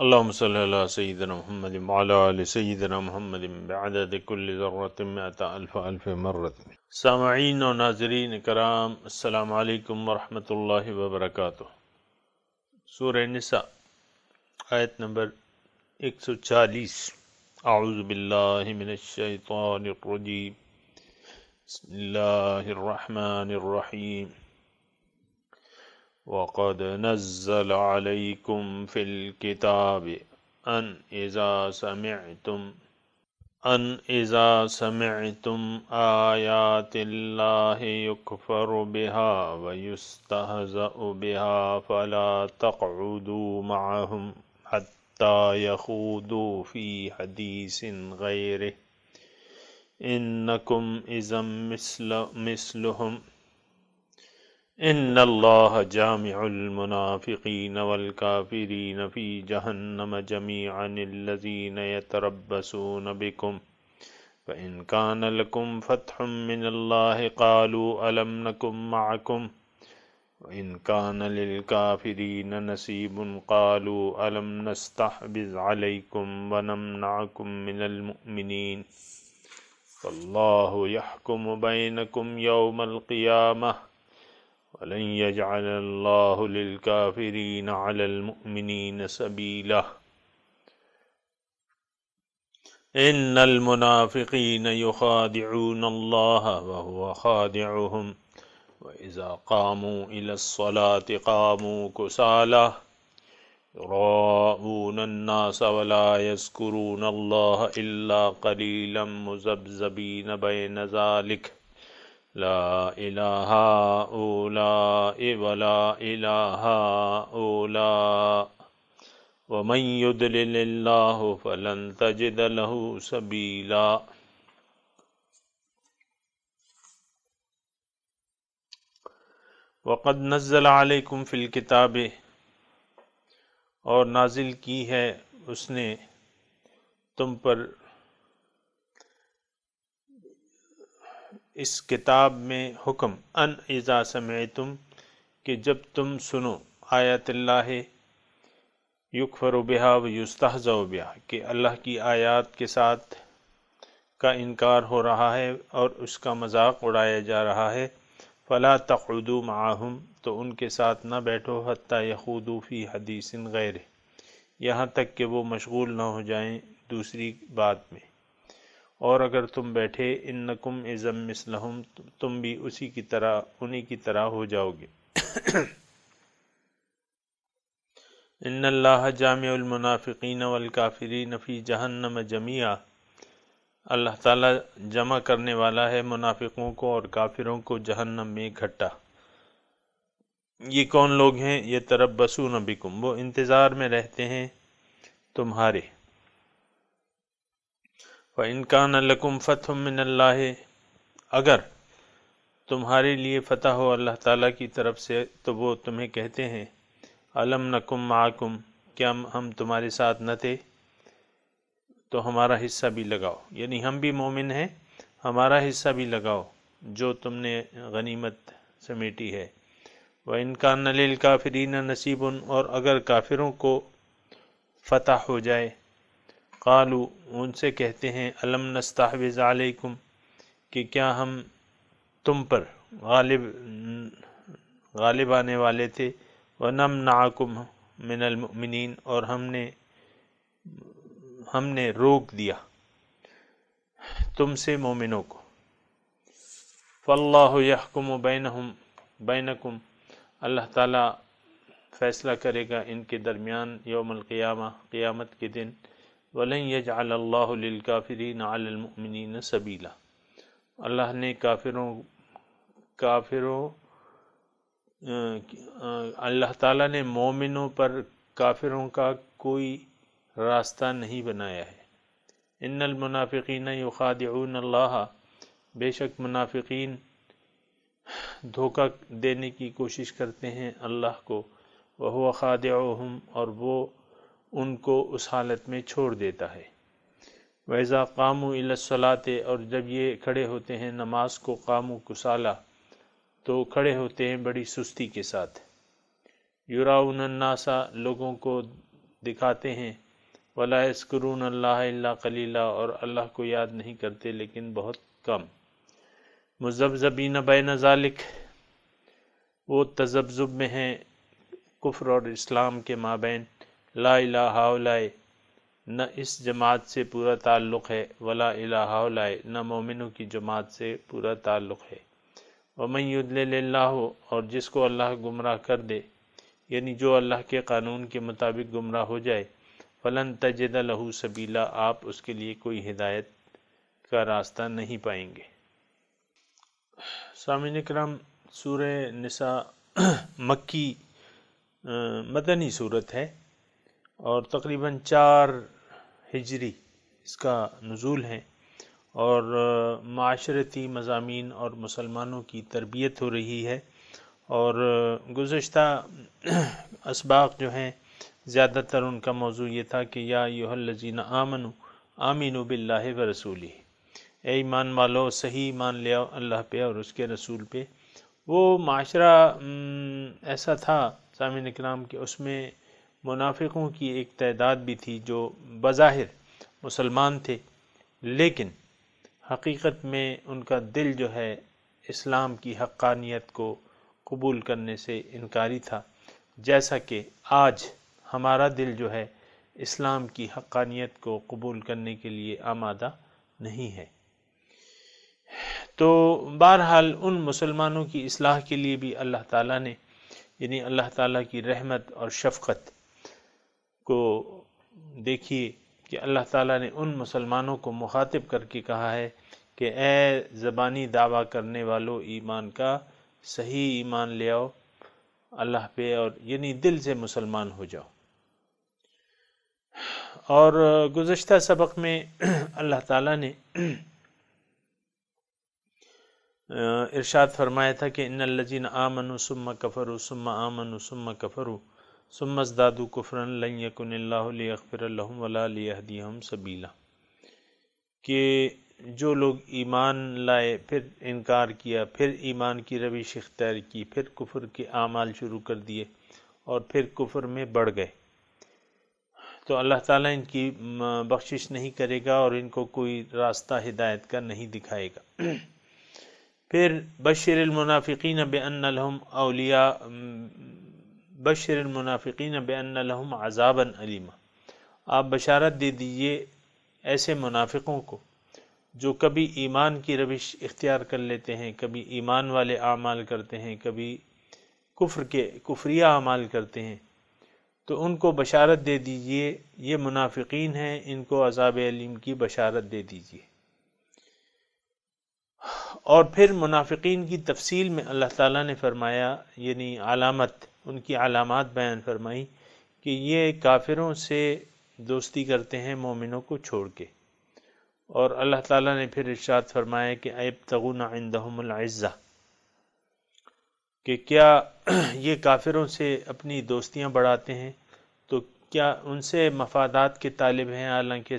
اللهم صل على سيدنا محمد وعلى آل سيدنا محمد بعدد كل ذرة مئة ألف مرة۔ سامعین و ناظرین کرام، السلام علیکم ورحمۃ اللہ وبرکاتہ۔ سورہ نساء آیت نمبر 140۔ اعوذ باللہ من الشیطان الرجیم، بسم اللہ الرحمن الرحیم۔ وَقَدْ نَزَّلَ عَلَيْكُمْ فِي الْكِتَابِ أَنْ إِذَا سَمِعْتُمْ آيَاتِ اللَّهِ يُكْفَرُ بِهَا وَيُسْتَهْزَأُ بِهَا فَلَا تَقْعُدُوا مَعَهُمْ حَتَّى يَخُوضُوا فِي حَدِيثٍ غَيْرِهِ إِنَّكُمْ إِذًا مِثْلُهُمْ إِنَّ اللَّهَ جَامِعُ الْمُنَافِقِينَ وَالْكَافِرِينَ فِي جَهَنَّمَ جَمِيعًا الَّذِينَ يَتَرَبَّصُونَ بِكُمْ فَإِنْ كَانَ لَكُمْ فَتْحٌ مِّنَ اللَّهِ قَالُوا أَلَمْ نَكُن مَّعَكُمْ وَإِنْ كَانَ لِلْكَافِرِينَ نَصِيبٌ قَالُوا أَلَمْ نَسْتَحْوِذْ عَلَيْكُمْ وَنَمْنَعْكُم مِّنَ الْمُؤْمِنِينَ فَاللَّهُ يَحْكُمُ بَيْنَكُمْ يَوْمَ الْقِيَامَةِ وَلَن يَجْعَلَ اللَّهُ لِلْكَافِرِينَ عَلَى الْمُؤْمِنِينَ سَبِيلًا إِنَّ الْمُنَافِقِينَ يُخَادِعُونَ اللَّهَ وَهُوَ خَادِعُهُمْ وَإِذَا قَامُوا إِلَى الصَّلَاةِ قَامُوا كُسَالَىٰ يُرَاءُونَ النَّاسَ وَلَا يَذْكُرُونَ اللَّهَ إِلَّا قَلِيلًا مُذَبذَبِينَ بَيْنَ ذَلِكَ لا إله هؤلاء ولا إله هؤلاء ومن يضلل الله فلن تجد له سبيلا۔ وقد نزل عليكم في الكتاب، اور نازل کی ہے اس نے تم پر اس کتاب میں حکم، ان اذا سمعتم، کہ جب تم سنو، آیات اللہ یکفر بہا ویستہزأ بہا، کہ اللہ کی آیات کے ساتھ کا انکار ہو رہا ہے اور اس کا مذاق اڑایا جا رہا ہے، فلا تقعدوا معہم، تو ان کے ساتھ نہ بیٹھو، حتی یخوضوا فی حدیث غیرہ، یہاں تک کہ وہ مشغول نہ ہو جائیں دوسری بات میں، اور اگر تم بیٹھے، انکم اذا مثلہم، تم بھی انہی کی طرح ہو جاؤ گے۔ ان اللہ جامع المنافقین والکافرین فی جہنم جمیعا، اللہ تعالیٰ جمع کرنے والا ہے منافقوں کو اور کافروں کو جہنم میں اکٹھا۔ یہ کون لوگ ہیں؟ یتربصون بکم، وہ انتظار میں رہتے ہیں تمہارے۔ وَإِنْ كَانَ لَكُمْ فَتْحٌ مِّنَ اللَّهِ، اگر تمہارے لیے فتح ہو اللہ تعالیٰ کی طرف سے، تو وہ تمہیں کہتے ہیں، أَلَمْ نَكُن مَّعَكُمْ، کیا ہم تمہارے ساتھ نہ تھے؟ تو ہمارا حصہ بھی لگاؤ، یعنی ہم بھی مومن ہیں، ہمارا حصہ بھی لگاؤ جو تم نے غنیمت سمیٹی ہے۔ وَإِنْ كَانَ لِلْكَافِرِينَ نَصِيبٌ، اور اگر کافروں کو فتح ہو جائے، قالوا، ان سے کہتے ہیں، الم نستحوذ علیکم، کہ کیا ہم تم پر غالب آنے والے تھے، ونمنعکم من المؤمنین، اور ہم نے روک دیا تم سے مومنوں کو۔ فاللہ یحکم بینکم، اللہ تعالیٰ فیصلہ کرے گا ان کے درمیان یوم القیامہ، قیامت کے دن۔ وَلَن يَجْعَلَ اللَّهُ لِلْكَافِرِينَ عَلَى الْمُؤْمِنِينَ سَبِيلًا، اللہ نے اللہ تعالیٰ نے مومنوں پر کافروں کا کوئی راستہ نہیں بنایا ہے۔ ان المنافقین یخادعون اللہ، بے شک منافقین دھوکہ دینے کی کوشش کرتے ہیں اللہ کو، وہو خادعہم، اور وہ ان کو اس حالت میں چھوڑ دیتا ہے۔ وَإِذَا قَامُوا إِلَى الصَّلَاةِ، اور جب یہ کھڑے ہوتے ہیں نماز کو، قاموا کسالى، تو کھڑے ہوتے ہیں بڑی سستی کے ساتھ۔ یراؤن الناس، لوگوں کو دکھاتے ہیں، وَلَا يَذْكُرُونَ اللَّهَ إِلَّا قَلِيلًا، اور اللہ کو یاد نہیں کرتے لیکن بہت کم. مذبذبین بین ذالک، وہ تذبذب میں ہیں کفر اور اسلام کے مابین. لا الہ ہؤلاء، نہ اس جماعت سے پورا تعلق ہے، ولا الہ ہؤلاء، نہ مومنوں کی جماعت سے پورا تعلق ہے. ومن یضلل اللہ، اور جس کو اللہ گمراہ کر دے، یعنی جو اللہ کے قانون کے مطابق گمراہ ہو جائے، فلن تجد لہ سبیلا، آپ اس کے لیے کوئی ہدایت کا راستہ نہیں پائیں گے. سامعین اکرام، سورہ نساء مکی مدنی صورت ہے اور تقریباً 4 ہجری اس کا نزول ہے، اور معاشرتی مضامین اور مسلمانوں کی تربیت ہو رہی ہے. اور گزشتہ اسباق جو ہیں زیادہ تر ان کا موضوع یہ تھا کہ یا ایھا الذین آمنوا آمنوا باللہ ورسولہ، اے ایمان والو صحیح ایمان لے آؤ اللہ پہ اور اس کے رسول پہ. وہ معاشرہ ایسا تھا سامعین اکرام کہ اس میں منافقوں کی ایک تعداد بھی تھی جو بظاہر مسلمان تھے، لیکن حقیقت میں ان کا دل جو ہے اسلام کی حقانیت کو قبول کرنے سے انکاری تھا، جیسا کہ آج ہمارا دل جو ہے اسلام کی حقانیت کو قبول کرنے کے لیے آمادہ نہیں ہے. تو بہرحال ان مسلمانوں کی اصلاح کے لیے بھی اللہ تعالیٰ نے، یعنی اللہ تعالیٰ کی رحمت اور شفقت کو دیکھیے کہ اللہ تعالیٰ نے ان مسلمانوں کو مخاطب کر کے کہا ہے کہ اے زبانی دعویٰ کرنے والو، ایمان کا صحیح ایمان لے آؤ اللہ پہ، اور یعنی دل سے مسلمان ہو جاؤ. اور گزشتہ سبق میں اللہ تعالیٰ نے ارشاد فرمایا تھا کہ ان الذین آمنوا ثم کفروا ثم آمنوا ثم کفروا ثم ازدادوا کفرا لن یکن اللہ لیغفر لهم ولا لیہدیہم سبیلا، کہ جو لوگ ایمان لائے پھر انکار کیا، پھر ایمان کی روش اختیار کی، پھر کفر کے اعمال شروع کر دیے اور پھر کفر میں بڑھ گئے، تو اللہ تعالیٰ ان کی بخشش نہیں کرے گا اور ان کو کوئی راستہ ہدایت کا نہیں دکھائے گا. پھر بشر المنافقین بأن لهم اولیاء، بشر المنافقین بأن لهم عذابا علیما، آپ بشارت دے دیجئے ایسے منافقوں کو جو کبھی ایمان کی روش اختیار کر لیتے ہیں، کبھی ایمان والے اعمال کرتے ہیں، کبھی کفریہ اعمال کرتے ہیں، تو ان کو بشارت دے دیجئے، یہ منافقین ہیں، ان کو عذاب علیم کی بشارت دے دیجئے. اور پھر منافقین کی تفصیل میں اللہ تعالیٰ نے فرمایا، یعنی علامت، ان کی علامات بیان فرمائی کہ یہ کافروں سے دوستی کرتے ہیں مومنوں کو چھوڑ کے. اور اللہ تعالیٰ نے پھر ارشاد فرمایا کہ ایبتغون عندہم العزہ، کہ کیا یہ کافروں سے اپنی دوستیاں بڑھاتے ہیں، تو کیا ان سے مفادات کے طالب ہیں، حالانکہ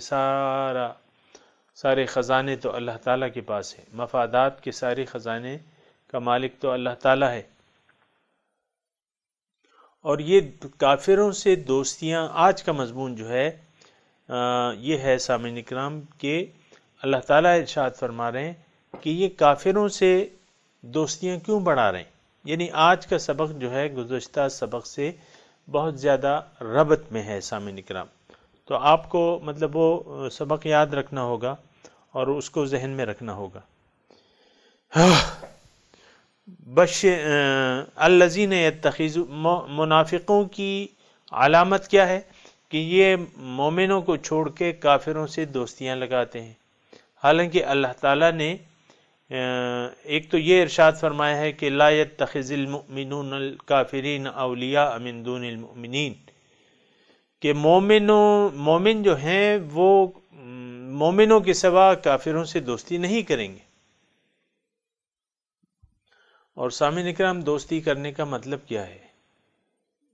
سارے خزانے تو اللہ تعالیٰ کے پاس ہیں، مفادات کے سارے خزانے کا مالک تو اللہ تعالیٰ ہے. اور یہ کافروں سے دوستیاں، آج کا مضمون جو ہے یہ ہے سامعین اکرام کہ اللہ تعالیٰ ارشاد فرما رہے ہیں کہ یہ کافروں سے دوستیاں کیوں بڑھا رہے ہیں. یعنی آج کا سبق جو ہے گزشتہ سبق سے بہت زیادہ ربط میں ہے سامعین اکرام، تو آپ کو مطلب وہ سبق یاد رکھنا ہوگا اور اس کو ذہن میں رکھنا ہوگا. الذین یتخذون، منافقوں کی علامت کیا ہے کہ یہ مومنوں کو چھوڑ کے کافروں سے دوستیاں لگاتے ہیں، حالانکہ اللہ تعالیٰ نے ایک تو یہ ارشاد فرمایا ہے کہ لا یتخذ المؤمنون الکافرین اولیاء من دون المؤمنین، کہ مومن جو ہیں وہ مومنوں کے سوا کافروں سے دوستی نہیں کریں گے. اور سامعین اکرام، دوستی کرنے کا مطلب کیا ہے؟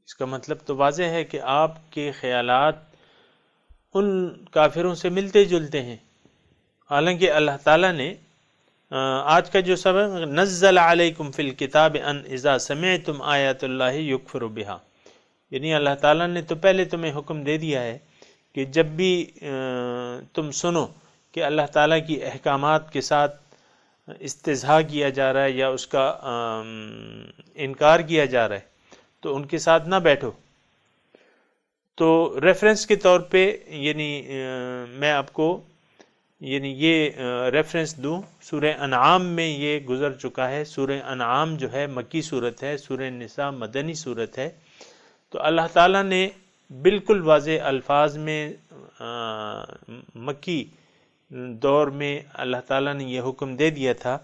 اس کا مطلب تو واضح ہے کہ آپ کے خیالات ان کافروں سے ملتے جلتے ہیں، حالانکہ اللہ تعالیٰ نے آج کا جو سبق نزل علیکم فی الکتاب ان اذا سمعتم آیات اللہ یکفر بہا، یعنی اللہ تعالیٰ نے تو پہلے تمہیں حکم دے دیا ہے کہ جب بھی تم سنو کہ اللہ تعالیٰ کی احکامات کے ساتھ استہزاء کیا جا رہا ہے یا اس کا انکار کیا جا رہا ہے تو ان کے ساتھ نہ بیٹھو۔ تو ریفرنس کے طور پہ یعنی میں آپ کو یعنی یہ ریفرنس دوں، سورہ انعام میں یہ گزر چکا ہے۔ سورہ انعام جو ہے مکی صورت ہے، سورہ نساء مدنی صورت ہے۔ تو اللہ تعالیٰ نے بالکل واضح الفاظ میں مکی دور میں اللہ تعالیٰ نے یہ حکم دے دیا تھا،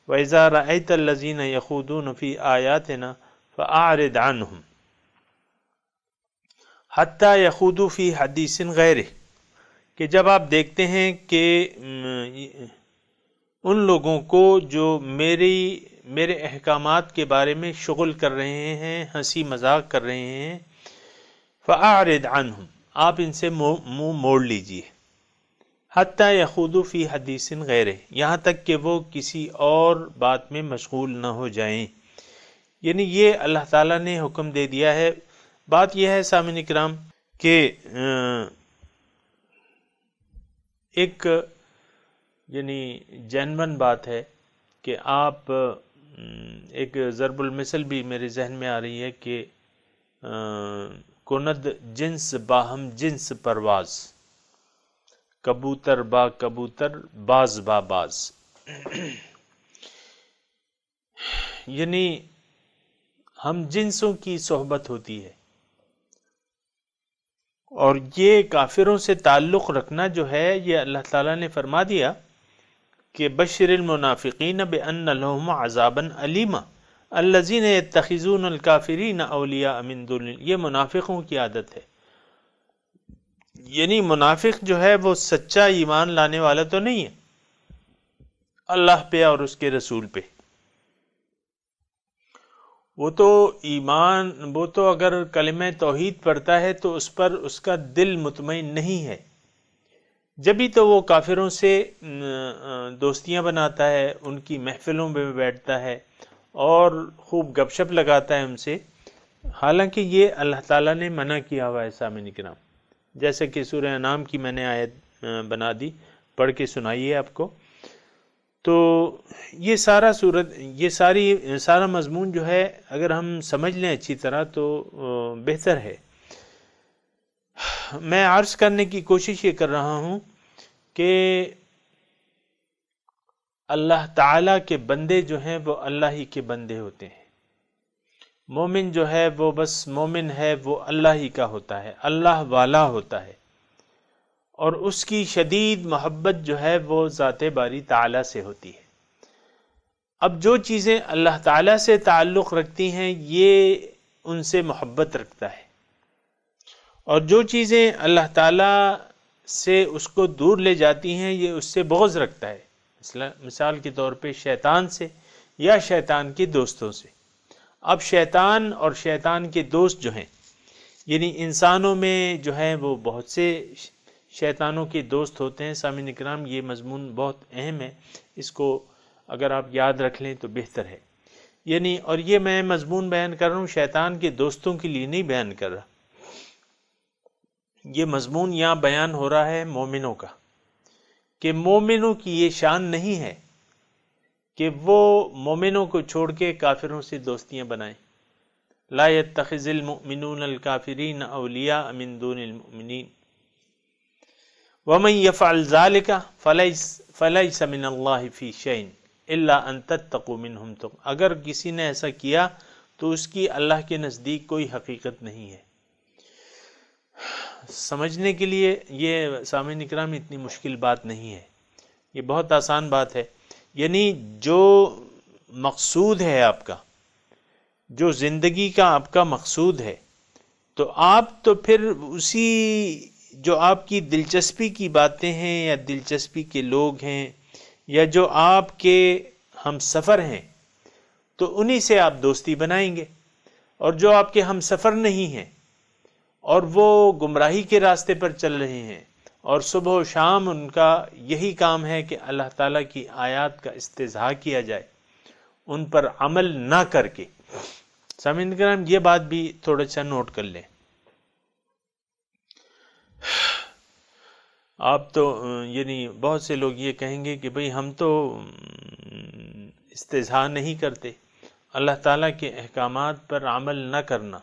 وَإِذَا رَأَيْتَ الَّذِينَ يَخُوضُونَ فِي آيَاتِنَا فَأَعْرِضْ عَنْهُمْ حَتَّى يَخُوضُوا فِي حَدِيثٍ غَيْرِهِ، کہ جب آپ دیکھتے ہیں کہ ان لوگوں کو جو میرے احکامات کے بارے میں شغل کر رہے ہیں، ہنسی مذاق کر رہے ہیں، فَأَعْرِضْ عَنْهُمْ، آپ ان سے منہ موڑ لیجئے، حَتَّى يَخُوضُوا فِي حَدِيثٍ غَيْرِهِ، یہاں تک کہ وہ کسی اور بات میں مشغول نہ ہو جائیں۔ یعنی یہ اللہ تعالیٰ نے حکم دے دیا ہے۔ بات یہ ہے سامعین کرام کہ ایک یعنی جینون بات ہے کہ آپ ایک ضرب المثل بھی میرے ذہن میں آ رہی ہے کہ کند جنس باہم جنس پرواز، کبوتر با کبوتر باز با باز، یعنی ہم جنسوں کی صحبت ہوتی ہے، اور یہ کافروں سے تعلق رکھنا جو ہے یہ اللہ تعالیٰ نے فرما دیا کہ بشر المنافقین بأن لهم عذابا علیما الذین یتخذون الکافرین اولیاء من دون، یہ منافقوں کی عادت ہے۔ یعنی منافق جو ہے وہ سچا ایمان لانے والا تو نہیں ہے اللہ پہ اور اس کے رسول پہ، وہ تو اگر کلمہ توحید پڑھتا ہے تو اس پر اس کا دل مطمئن نہیں ہے، جبھی تو وہ کافروں سے دوستیاں بناتا ہے، ان کی محفلوں میں بیٹھتا ہے اور خوب گپ شپ لگاتا ہے ان سے، حالانکہ یہ اللہ تعالیٰ نے منع کیا ہوا ہے سامعین کرام، جیسے کہ سورہ انعام کی میں نے آیت بنا دی، پڑھ کے سنائیے آپ کو۔ تو یہ سارا مضمون جو ہے اگر ہم سمجھ لیں اچھی طرح تو بہتر ہے۔ میں عرض کرنے کی کوشش یہ کر رہا ہوں کہ اللہ تعالیٰ کے بندے جو ہیں وہ اللہ ہی کے بندے ہوتے ہیں، مومن جو ہے وہ بس مومن ہے، وہ اللہ ہی کا ہوتا ہے، اللہ والا ہوتا ہے، اور اس کی شدید محبت جو ہے وہ ذات باری تعالیٰ سے ہوتی ہے۔ اب جو چیزیں اللہ تعالیٰ سے تعلق رکھتی ہیں یہ ان سے محبت رکھتا ہے، اور جو چیزیں اللہ تعالیٰ سے اس کو دور لے جاتی ہیں یہ اس سے بغض رکھتا ہے، مثال کے طور پہ شیطان سے یا شیطان کے دوستوں سے۔ اب شیطان اور شیطان کے دوست جو ہیں، یعنی انسانوں میں جو ہیں وہ بہت سے شیطانوں کے دوست ہوتے ہیں۔ سامعین کرام یہ مضمون بہت اہم ہے، اس کو اگر آپ یاد رکھ لیں تو بہتر ہے۔ یعنی اور یہ میں مضمون بیان کر رہا ہوں شیطان کے دوستوں کے لیے نہیں بیان کر رہا، یہ مضمون یہاں بیان ہو رہا ہے مومنوں کا، کہ مومنوں کی یہ شان نہیں ہے کہ وہ مومنوں کو چھوڑ کے کافروں سے دوستیاں بنائیں۔ لا يتخذ المؤمنون الكافرین اولیاء من دون المؤمنین ومن يفعل ذلك فليس من اللہ فی شیء الا ان تتقوا منهم تقوا، اگر کسی نے ایسا کیا تو اس کی اللہ کے نزدیک کوئی حقیقت نہیں ہے۔ سمجھنے کے لیے یہ سامعین اکرام اتنی مشکل بات نہیں ہے، یہ بہت آسان بات ہے۔ یعنی جو مقصود ہے آپ کا، جو زندگی کا آپ کا مقصود ہے، تو آپ تو پھر اسی جو آپ کی دلچسپی کی باتیں ہیں یا دلچسپی کے لوگ ہیں یا جو آپ کے ہم سفر ہیں تو انہی سے آپ دوستی بنائیں گے، اور جو آپ کے ہم سفر نہیں ہیں اور وہ گمراہی کے راستے پر چل رہے ہیں اور صبح و شام ان کا یہی کام ہے کہ اللہ تعالیٰ کی آیات کا استہزاء کیا جائے، ان پر عمل نہ کر کے۔ سامعین کرام یہ بات بھی تھوڑا سا نوٹ کر لیں آپ تو یعنی بہت سے لوگ یہ کہیں گے کہ بھئی ہم تو استہزاء نہیں کرتے، اللہ تعالیٰ کے احکامات پر عمل نہ کرنا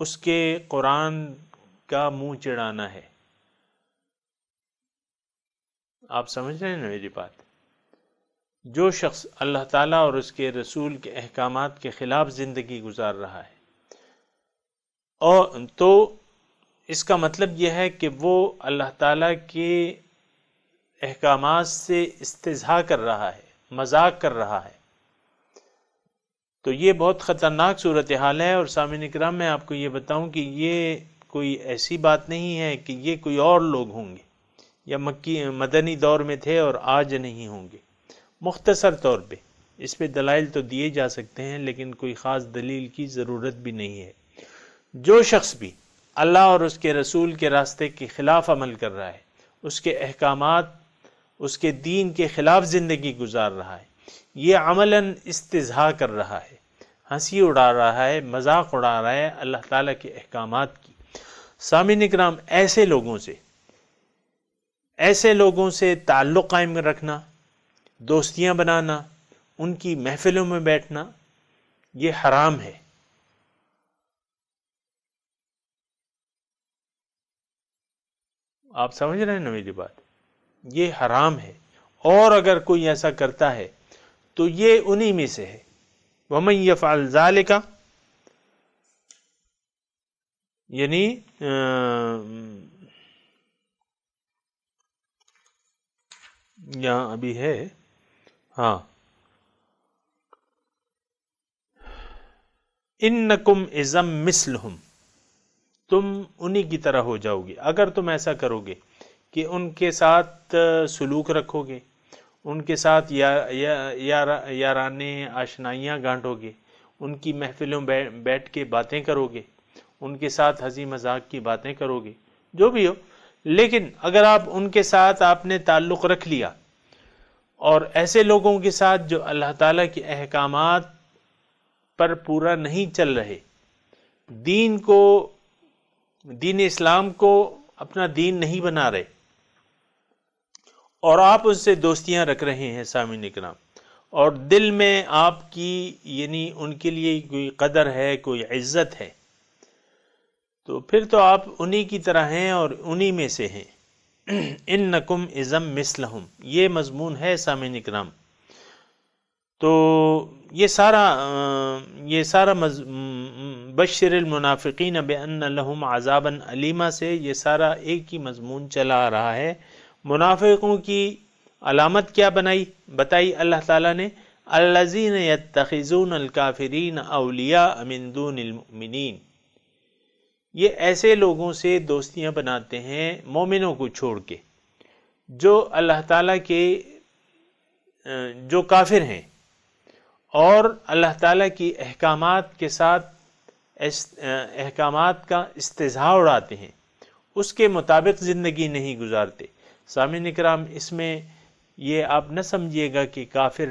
اس کے قرآن کا منہ چڑھانا ہے۔ آپ سمجھ رہے ہیں نا میری بات؟ جو شخص اللہ تعالیٰ اور اس کے رسول کے احکامات کے خلاف زندگی گزار رہا ہے، اور تو اس کا مطلب یہ ہے کہ وہ اللہ تعالیٰ کے احکامات سے استہزاء کر رہا ہے، مذاق کر رہا ہے۔ تو یہ بہت خطرناک صورتحال ہے۔ اور سامعین اکرام، میں آپ کو یہ بتاؤں کہ یہ کوئی ایسی بات نہیں ہے کہ یہ کوئی اور لوگ ہوں گے یا مدنی دور میں تھے اور آج نہیں ہوں گے۔ مختصر طور پہ اس پہ دلائل تو دیے جا سکتے ہیں، لیکن کوئی خاص دلیل کی ضرورت بھی نہیں ہے۔ جو شخص بھی اللہ اور اس کے رسول کے راستے کے خلاف عمل کر رہا ہے، اس کے احکامات، اس کے دین کے خلاف زندگی گزار رہا ہے، یہ عملاً استہزاء کر رہا ہے، ہنسی اڑا رہا ہے، مذاق اڑا رہا ہے اللہ تعالیٰ کے احکامات کی۔ سامعین اکرام، ایسے لوگوں سے تعلق قائم رکھنا، دوستیاں بنانا، ان کی محفلوں میں بیٹھنا، یہ حرام ہے۔ آپ سمجھ رہے ہیں نا میری بات؟ یہ حرام ہے، اور اگر کوئی ایسا کرتا ہے تو یہ انہی میں سے ہے۔ وَمَن يَفْعَلْ ذَلِكَ، یعنی یہاں ابھی ہے، ہاں، اِنَّكُمْ اِذًا مِثْلُهُمْ، تم انہی کی طرح ہو جاؤ گے اگر تم ایسا کرو گے کہ ان کے ساتھ سلوک رکھو گے، ان کے ساتھ یارانے آشنائیاں گانٹو گے، ان کی محفلوں بیٹھ کے باتیں کرو گے، ان کے ساتھ ہنسی مذاق کی باتیں کرو گے، جو بھی ہو۔ لیکن اگر ان کے ساتھ آپ نے تعلق رکھ لیا، اور ایسے لوگوں کے ساتھ جو اللہ تعالیٰ کے احکامات پر پورا نہیں چل رہے، دین اسلام کو اپنا دین نہیں بنا رہے، اور آپ اس سے دوستیاں رکھ رہے ہیں سامعین اکرام، اور دل میں آپ کی یعنی ان کے لیے کوئی قدر ہے، کوئی عزت ہے، تو پھر تو آپ انہی کی طرح ہیں اور انہی میں سے ہیں۔ اِنَّكُمْ اِذًا مِثْلَهُمْ، یہ مضمون ہے سامعین اکرام۔ تو یہ سارا بشر المنافقین بأن لہم عذابا علیما سے یہ سارا ایک ہی مضمون چلا آ رہا ہے۔ منافقوں کی علامت کیا بتائی اللہ تعالیٰ نے؟ الذین یتخذون الکافرین اولیاء من دون المؤمنین، یہ ایسے لوگوں سے دوستیاں بناتے ہیں مومنوں کو چھوڑ کے، جو اللہ تعالیٰ کے جو کافر ہیں اور اللہ تعالیٰ کی احکامات کے ساتھ احکامات کا استہزاء اڑاتے ہیں، اس کے مطابق زندگی نہیں گزارتے۔ سامعین اکرام، اس میں یہ آپ نہ سمجھیے گا کہ کافر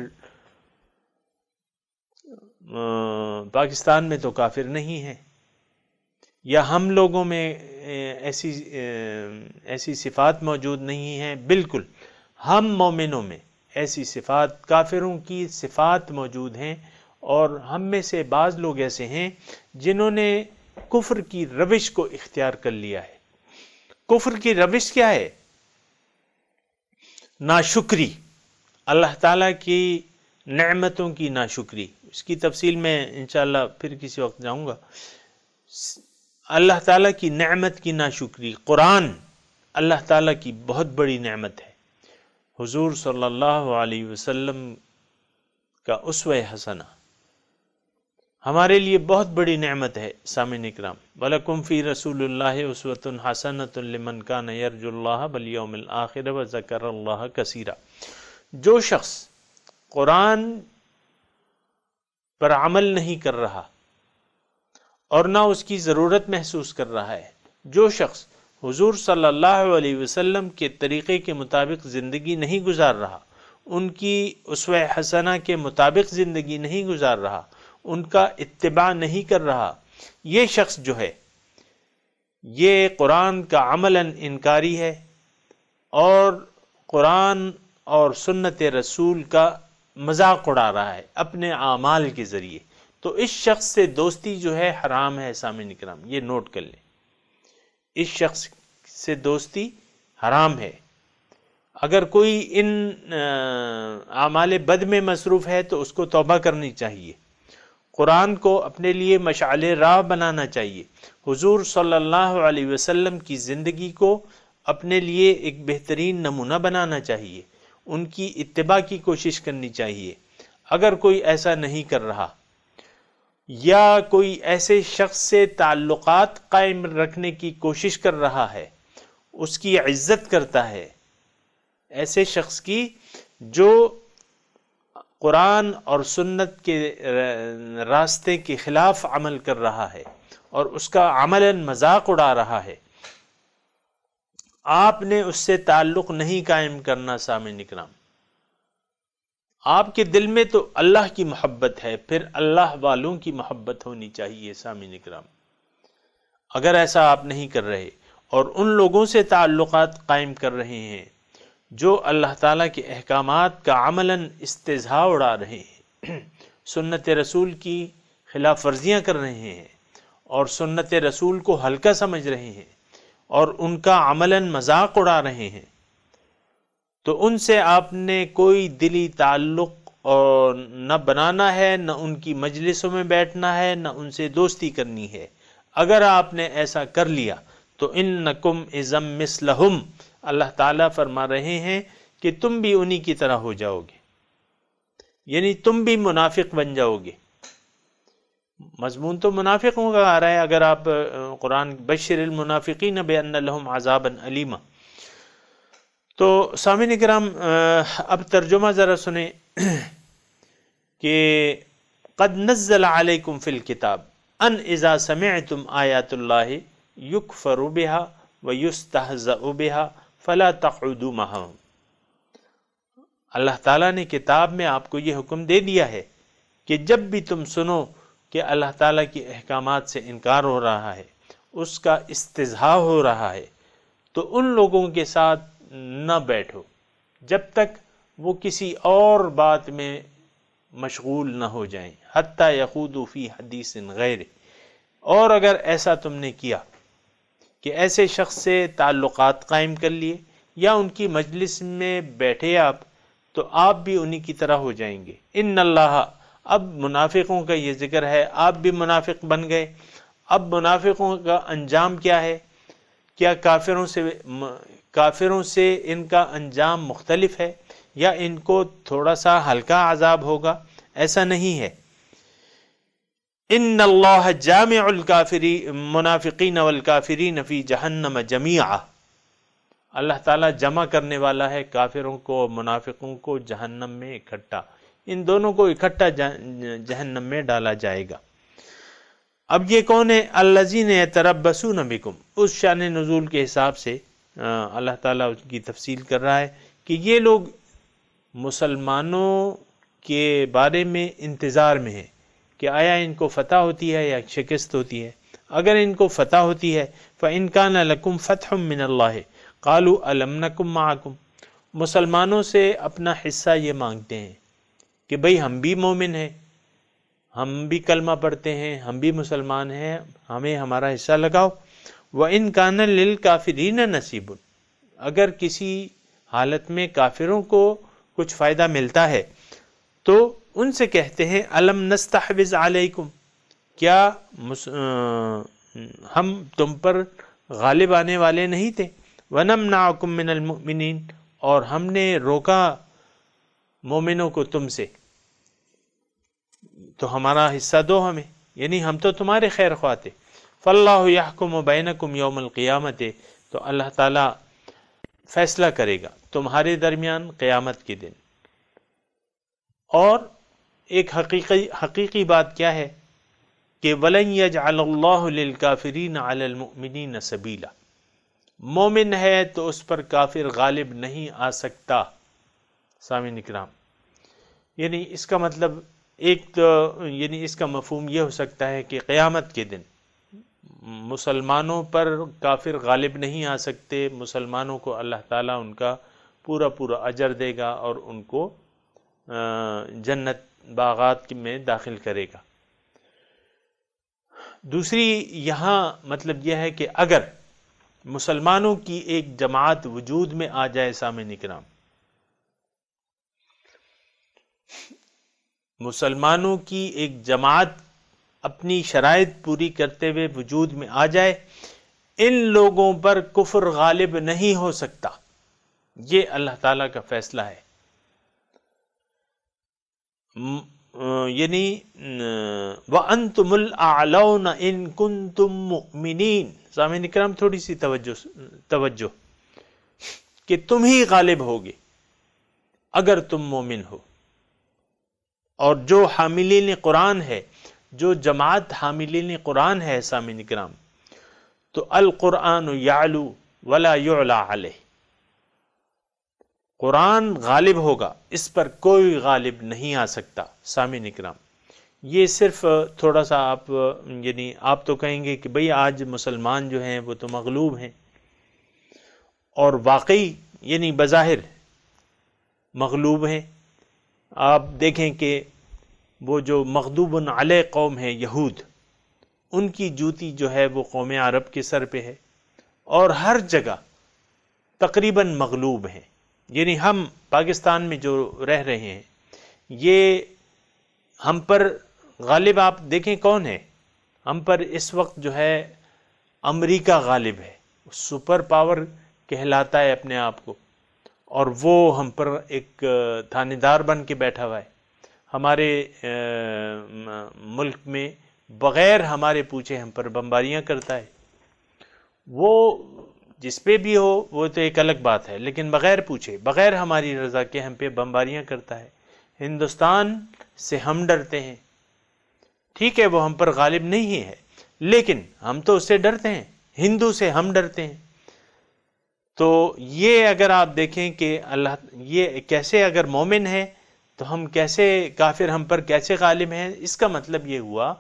پاکستان میں تو کافر نہیں ہے، یا ہم لوگوں میں ایسی صفات موجود نہیں ہیں۔ بالکل ہم مومنوں میں ایسی صفات، کافروں کی صفات موجود ہیں، اور ہم میں سے بعض لوگ ایسے ہیں جنہوں نے کفر کی روش کو اختیار کر لیا ہے۔ کفر کی روش کیا ہے؟ ناشکری، اللہ تعالیٰ کی نعمتوں کی ناشکری۔ اس کی تفصیل میں انشاءاللہ پھر کسی وقت جاؤں گا۔ اللہ تعالیٰ کی نعمت کی ناشکری، قرآن اللہ تعالیٰ کی بہت بڑی نعمت ہے۔ حضور صلی اللہ علیہ وسلم کا اسوہ حسنہ ہمارے لیے بہت بڑی نعمت ہے سامعین اکرام۔ وَلَكُمْ فِي رَسُولِ اللَّهِ أُسْوَةٌ حَسَنَةٌ لِمَنْ كَانَ يَرْجُو اللَّهَ وَالْيَوْمَ الْآخِرَ وَذَكَرَ اللَّهَ كَثِيرًا۔ جو شخص قرآن پر عمل نہیں کر رہا اور نہ اس کی ضرورت محسوس کر رہا ہے، جو شخص حضور صلی اللہ علیہ وسلم کے طریقے کے مطابق زندگی نہیں گزار رہا، ان کی اسوہ حسنہ کے مطابق زندگی نہیں گزار رہا، ان کا اتباع نہیں کر رہا، یہ شخص جو ہے یہ قرآن کا عملاً انکاری ہے، اور قرآن اور سنت رسول کا مذاق اڑا رہا ہے اپنے اعمال کے ذریعے، تو اس شخص سے دوستی جو ہے حرام ہے۔ سامعین کرام یہ نوٹ کر لیں، اس شخص سے دوستی حرام ہے۔ اگر کوئی ان اعمال بد میں مصروف ہے تو اس کو توبہ کرنی چاہیے، قرآن کو اپنے لیے مشعل راہ بنانا چاہیے، حضور صلی اللہ علیہ وسلم کی زندگی کو اپنے لیے ایک بہترین نمونہ بنانا چاہیے، ان کی اتباع کی کوشش کرنی چاہیے۔ اگر کوئی ایسا نہیں کر رہا یا کوئی ایسے شخص سے تعلقات قائم رکھنے کی کوشش کر رہا ہے، اس کی عزت کرتا ہے، ایسے شخص کی جو قرآن اور سنت کے راستے کے خلاف عمل کر رہا ہے اور اس کا عملاً مذاق اڑا رہا ہے، آپ نے اس سے تعلق نہیں قائم کرنا۔ سامعین کرام آپ کے دل میں تو اللہ کی محبت ہے، پھر اللہ والوں کی محبت ہونی چاہیے۔ سامعین کرام اگر ایسا آپ نہیں کر رہے اور ان لوگوں سے تعلقات قائم کر رہے ہیں جو اللہ تعالیٰ کے احکامات کا عملاً استہزاء اڑا رہے ہیں، سنت رسول کی خلاف ورزیاں کر رہے ہیں اور سنت رسول کو ہلکا سمجھ رہے ہیں اور ان کا عملاً مذاق اڑا رہے ہیں، تو ان سے آپ نے کوئی دلی تعلق نہ بنانا ہے، نہ ان کی مجلسوں میں بیٹھنا ہے، نہ ان سے دوستی کرنی ہے۔ اگر آپ نے ایسا کر لیا تو انکم اذا مثلہم، اللہ تعالیٰ فرما رہے ہیں کہ تم بھی انہی کی طرح ہو جاؤ گے، یعنی تم بھی منافق بن جاؤ گے۔ مضمون تو منافقوں کا آ رہا ہے، اگر آپ قرآن بشر المنافقین بان لہم عذابا علیما۔ تو سامعین کرام اب ترجمہ ذرا سنیں کہ قد نزل علیکم فی الکتاب ان اذا سمعتم آیات اللہ یکفر بها ویستہزأ بها فلا تقعدوا معهم۔ اللہ تعالیٰ نے کتاب میں آپ کو یہ حکم دے دیا ہے کہ جب بھی تم سنو کہ اللہ تعالیٰ کے احکامات سے انکار ہو رہا ہے، اس کا استہزاء ہو رہا ہے، تو ان لوگوں کے ساتھ نہ بیٹھو جب تک وہ کسی اور بات میں مشغول نہ ہو جائیں، حتیٰ یخوضوا فی حدیث غیر۔ اور اگر ایسا تم نے کیا کہ ایسے شخص سے تعلقات قائم کر لیے یا ان کی مجلس میں بیٹھے آپ، تو آپ بھی انہی کی طرح ہو جائیں گے۔ ان اللہ، اب منافقوں کا یہ ذکر ہے، آپ بھی منافق بن گئے۔ اب منافقوں کا انجام کیا ہے؟ کیا کافروں سے ان کا انجام مختلف ہے یا ان کو تھوڑا سا ہلکا عذاب ہوگا؟ ایسا نہیں ہے۔ ان اللہ جامع المنافقین والکافرین فی جہنم جمیعا، اللہ تعالیٰ جمع کرنے والا ہے کافروں کو اور منافقوں کو جہنم میں اکٹھا، ان دونوں کو اکٹھا جہنم میں ڈالا جائے گا۔ اب یہ کون ہے؟ الذین یتربصون بکم، اس شان نزول کے حساب سے اللہ تعالیٰ اس کی تفصیل کر رہا ہے کہ یہ لوگ مسلمانوں کے بارے میں انتظار میں ہیں کہ آیا ان کو فتح ہوتی ہے یا شکست ہوتی ہے۔ اگر ان کو فتح ہوتی ہے فَإِن كَانَ لَكُمْ فَتْحٌ مِّنَ اللَّهِ قَالُوا أَلَمْ نَكُن مَّعَكُمْ، مسلمانوں سے اپنا حصہ یہ مانگتے ہیں کہ بھئی ہم بھی مومن ہیں، ہم بھی کلمہ پڑھتے ہیں، ہم بھی مسلمان ہیں، ہمیں ہمارا حصہ لگاؤ۔ وَإِن كَانَ لِلْكَافِرِينَ نَصِيبٌ، اگر کسی حالت میں کافروں کو کچھ فائدہ ملتا ہے تو ان سے کہتے ہیں الم نستحوذ علیکم، کیا ہم تم پر غالب آنے والے نہیں تھے؟ ونمنعکم من المؤمنین، اور ہم نے روکا مومنوں کو تم سے، تو ہمارا حصہ دو ہمیں، یعنی ہم تو تمہارے خیر خواہ تھے۔ فاللہ یحکم بینکم یوم القیامت، تو اللہ تعالیٰ فیصلہ کرے گا تمہارے درمیان قیامت کے دن۔ اور ایک حقیقی بات کیا ہے کہ وَلَن يَجْعَلَ اللَّهُ لِلْكَافِرِينَ عَلَى الْمُؤْمِنِينَ سَبِيلًا، مومن ہے تو اس پر کافر غالب نہیں آ سکتا۔ سامعین کرام یعنی اس کا مطلب ایک تو یعنی اس کا مفہوم یہ ہو سکتا ہے کہ قیامت کے دن مسلمانوں پر کافر غالب نہیں آ سکتے، مسلمانوں کو اللہ تعالیٰ ان کا پورا پورا اجر دے گا اور ان کو جنت باغات میں داخل کرے گا۔ دوسری یہاں مطلب یہ ہے کہ اگر مسلمانوں کی ایک جماعت وجود میں آ جائے، سامعین اکرام، مسلمانوں کی ایک جماعت اپنی شرائط پوری کرتے ہوئے وجود میں آ جائے، ان لوگوں پر کفر غالب نہیں ہو سکتا، یہ اللہ تعالیٰ کا فیصلہ ہے۔ یعنی وَأَنْتُمُ الْأَعْلَوْنَ إِن كُنتُم مُؤْمِنِينَ، سامعین اکرام تھوڑی سی توجہ کہ تم ہی غالب ہوگے اگر تم مومن ہو۔ اور جو حاملین قرآن ہے، جو جماعت حاملین قرآن ہے سامعین اکرام، تو القرآن یعلو ولا یعلا علیہ، قرآن غالب ہوگا، اس پر کوئی غالب نہیں آ سکتا۔ سامعین اکرام، یہ صرف تھوڑا سا آپ تو کہیں گے کہ بھئی آج مسلمان جو ہیں وہ تو مغلوب ہیں، اور واقعی یعنی بظاہر مغلوب ہیں۔ آپ دیکھیں کہ وہ جو مغضوب علیہ قوم ہے یہود، ان کی جوتی جو ہے وہ قوم عرب کے سر پہ ہے، اور ہر جگہ تقریباً مغلوب ہیں۔ یعنی ہم پاکستان میں جو رہ رہے ہیں، یہ ہم پر غالب آپ دیکھیں کون ہے؟ ہم پر اس وقت جو ہے امریکہ غالب ہے، سپر پاور کہلاتا ہے اپنے آپ کو، اور وہ ہم پر ایک تھانے دار بن کے بیٹھا ہوا ہے، ہمارے ملک میں بغیر ہمارے پوچھے ہم پر بمباریاں کرتا ہے۔ وہ جس پہ بھی ہو وہ تو ایک الگ بات ہے، لیکن بغیر پوچھے، بغیر ہماری رضا کے ہم پہ بمباریاں کرتا ہے۔ ہندوستان سے ہم ڈرتے ہیں، ٹھیک ہے وہ ہم پر غالب نہیں ہے، لیکن ہم تو اس سے ڈرتے ہیں، ہندو سے ہم ڈرتے ہیں۔ تو یہ اگر آپ دیکھیں کہ اللہ یہ کیسے اگر مومن ہے تو ہم کیسے کافر ہم پر کیسے غالب ہیں، اس کا مطلب یہ ہوا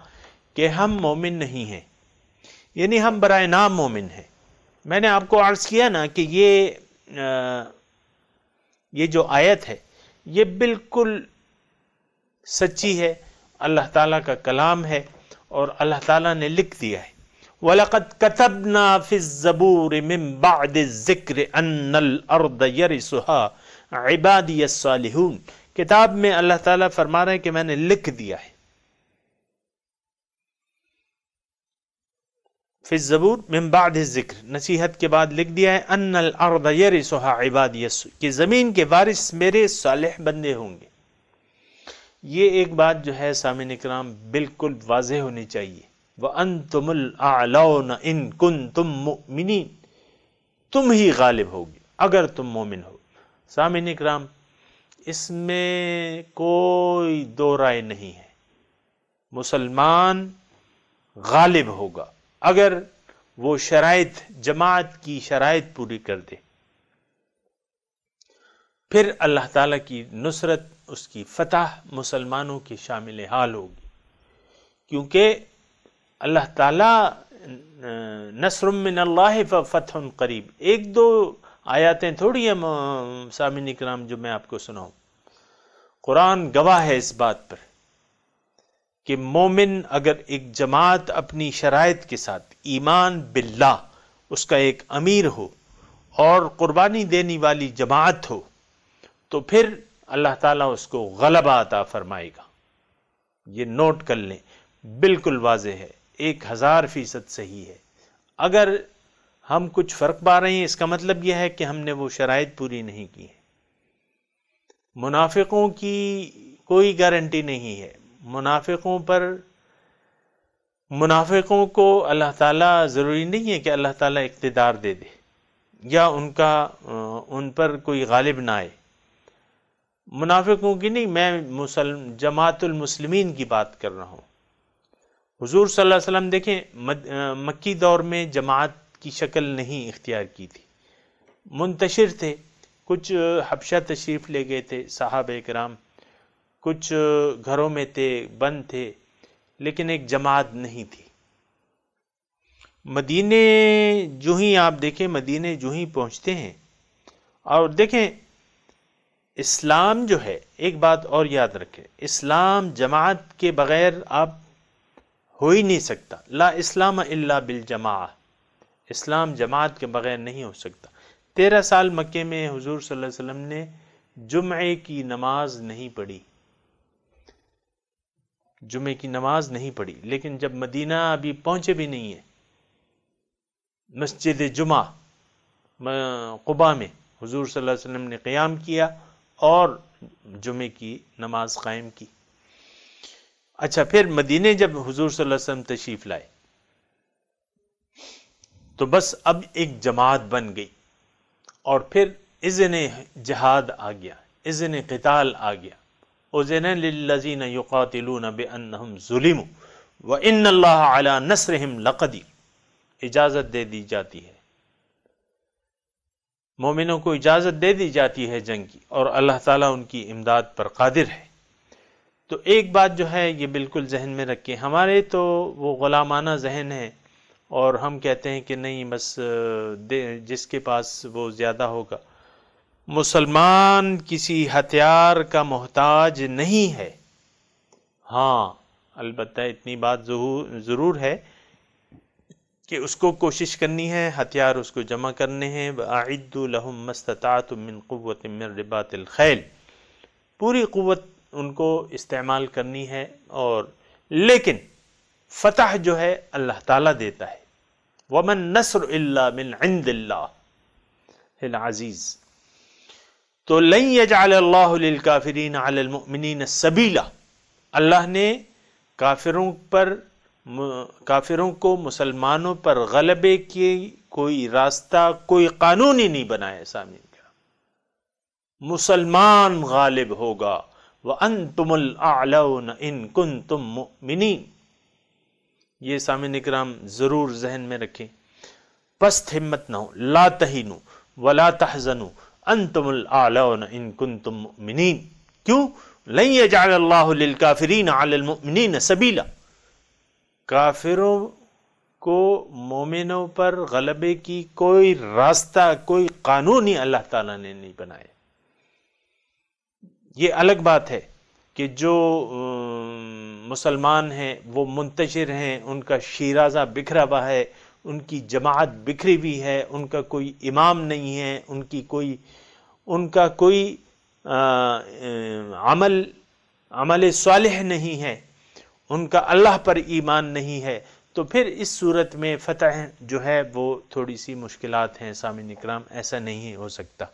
کہ ہم مومن نہیں ہیں، یعنی ہم برائے نام مومن ہیں۔ میں نے آپ کو عرض کیا نا کہ یہ جو آیت ہے یہ بالکل سچی ہے، اللہ تعالیٰ کا کلام ہے، اور اللہ تعالیٰ نے لکھ دیا ہے۔ وَلَقَدْ كَتَبْنَا فِي الزَّبُورِ مِن بَعْدِ الذِّكْرِ أَنَّ الْأَرْضَ يَرِثُهَا عِبَادِيَ الصَّالِحُونَ، کتاب میں اللہ تعالیٰ فرما رہے ہیں کہ میں نے لکھ دیا ہے، فی الزبور من بعد الذکر، نصیحت کے بعد لکھ دیا ہے، ان الارض یرثها عبادی، کہ زمین کے وارث میرے صالح بندے ہوں گے۔ یہ ایک بات جو ہے سامعین اکرام بالکل واضح ہونی چاہیے، وَأَنْتُمُ الْأَعْلَوْنَ إِن كُنْتُم مُؤْمِنِينَ، تم ہی غالب ہوگی اگر تم مومن ہو۔ سامعین اکرام، اس میں کوئی دو رائے نہیں ہے، مسلمان غالب ہوگا اگر وہ شرائط، جماعت کی شرائط پوری کر دے، پھر اللہ تعالیٰ کی نصرت، اس کی فتح مسلمانوں کی شامل حال ہوگی، کیونکہ اللہ تعالیٰ نصر من اللہ ففتح قریب، ایک دو آیاتیں تھوڑی ہیں سامعین اکرام جو میں آپ کو سناؤں، قرآن گواہ ہے اس بات پر کہ مومن اگر ایک جماعت اپنی شرائط کے ساتھ ایمان باللہ، اس کا ایک امیر ہو اور قربانی دینے والی جماعت ہو، تو پھر اللہ تعالیٰ اس کو غلبہ عطا فرمائے گا۔ یہ نوٹ کر لیں، بالکل واضح ہے، 1000% صحیح ہے۔ اگر ہم کچھ فرق پا رہے ہیں، اس کا مطلب یہ ہے کہ ہم نے وہ شرائط پوری نہیں کی ہے۔ منافقوں کی کوئی گارنٹی نہیں ہے، منافقوں کو اللہ تعالیٰ ضروری نہیں ہے کہ اللہ تعالیٰ اقتدار دے دے یا ان پر کوئی غالب نہ آئے۔ منافقوں کی نہیں، میں جماعت المسلمین کی بات کر رہا ہوں۔ حضور صلی اللہ علیہ وسلم دیکھیں مکی دور میں جماعت کی شکل نہیں اختیار کی تھی، منتشر تھے، کچھ حبشہ تشریف لے گئے تھے صحابہ کرام، کچھ گھروں میں تھے، بند تھے، لیکن ایک جماعت نہیں تھی۔ مدینے جو ہی آپ دیکھیں، مدینے جو ہی پہنچتے ہیں، اور دیکھیں اسلام جو ہے، ایک بات اور یاد رکھیں، اسلام جماعت کے بغیر آپ ہو ہی نہیں سکتا، لا اسلام الا بالجماعہ، اسلام جماعت کے بغیر نہیں ہو سکتا۔ 13 سال مکے میں حضور صلی اللہ علیہ وسلم نے جمعے کی نماز نہیں پڑھی، جمعے کی نماز نہیں پڑھی، لیکن جب مدینہ ابھی پہنچے بھی نہیں ہے، مسجد جمعہ قباء میں حضور صلی اللہ علیہ وسلم نے قیام کیا اور جمعے کی نماز قائم کی۔ اچھا، پھر مدینے جب حضور صلی اللہ علیہ وسلم تشریف لائے تو بس اب ایک جماعت بن گئی، اور پھر اذن جہاد آ گیا، اذن قتال آ گیا، اذن للذین یقاتلون بانہم ظلموا وان اللہ علی نصرہم لقدیر، اجازت دے دی جاتی ہے، مومنوں کو اجازت دے دی جاتی ہے جنگ کی، اور اللہ تعالیٰ ان کی امداد پر قادر ہے۔ تو ایک بات جو ہے یہ بالکل ذہن میں رکھیں، ہمارے تو وہ غلامانہ ذہن ہے، اور ہم کہتے ہیں کہ نہیں بس جس کے پاس وہ زیادہ ہوگا۔ مسلمان کسی ہتھیار کا محتاج نہیں ہے، ہاں البتہ اتنی بات ضرور ہے کہ اس کو کوشش کرنی ہے، ہتھیار اس کو جمع کرنے ہیں، وَأَعِدُّوا لَهُم مَّا اسْتَطَعْتُم مِّن قُوَّةٍ مِّن رِّبَاطِ الْخَيْلِ، پوری قوت ان کو استعمال کرنی ہے، اور لیکن فتح جو ہے اللہ تعالیٰ دیتا ہے، وَمَن نَّصْرُ إِلَّا مِنْ عِندِ اللَّهِ الْعَزِيزِ۔ تو لَن يَجْعَلَ اللَّهُ لِلْكَافِرِينَ عَلَى الْمُؤْمِنِينَ سَبِيلًا، اللہ نے کافروں کو مسلمانوں پر غلبے کی کوئی راستہ، کوئی قانون ہی نہیں بنایا۔ سامنے مسلمان غالب ہوگا، وَأَنْتُمُ الْأَعْلَوْنَ إِن كُنْتُم مُؤْمِنِينَ، یہ سامعین کرام ضرور ذہن میں رکھیں، پست ہمت نہ ہو، لا تہینوا ولا تحزنوا انتم الاعلون ان کنتم مؤمنین۔ کیوں؟ لن یجعل اللہ للکافرین علی المؤمنین سبیلا، کافروں کو مومنوں پر غلبے کی کوئی راستہ، کوئی قانون ہی اللہ تعالیٰ نے نہیں بنایا۔ یہ الگ بات ہے کہ جو مسلمان ہیں وہ منتشر ہیں، ان کا شیرازہ بکھرا ہوا ہے، ان کی جماعت بکھری ہوئی ہے، ان کا کوئی امام نہیں ہے، ان کا کوئی عمل صالح نہیں ہے، ان کا اللہ پر ایمان نہیں ہے، تو پھر اس صورت میں فتح جو ہے وہ تھوڑی سی مشکلات ہیں۔ سامعین اکرام، ایسا نہیں ہو سکتا۔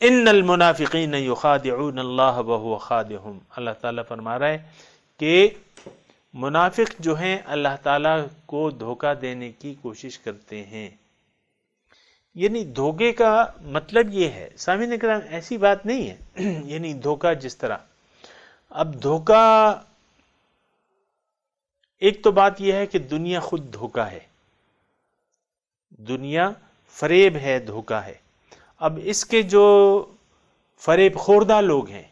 ان المنافقین یخادعون اللہ وہو خادعہم، اللہ تعالیٰ فرما رہا ہے کہ منافق جو ہیں اللہ تعالیٰ کو دھوکہ دینے کی کوشش کرتے ہیں۔ یعنی دھوکے کا مطلب یہ ہے، سامعین اکرام ایسی بات نہیں ہے یعنی دھوکہ جس طرح، اب دھوکہ ایک تو بات یہ ہے کہ دنیا خود دھوکہ ہے، دنیا فریب ہے، دھوکہ ہے۔ اب اس کے جو فریب خوردہ لوگ ہیں،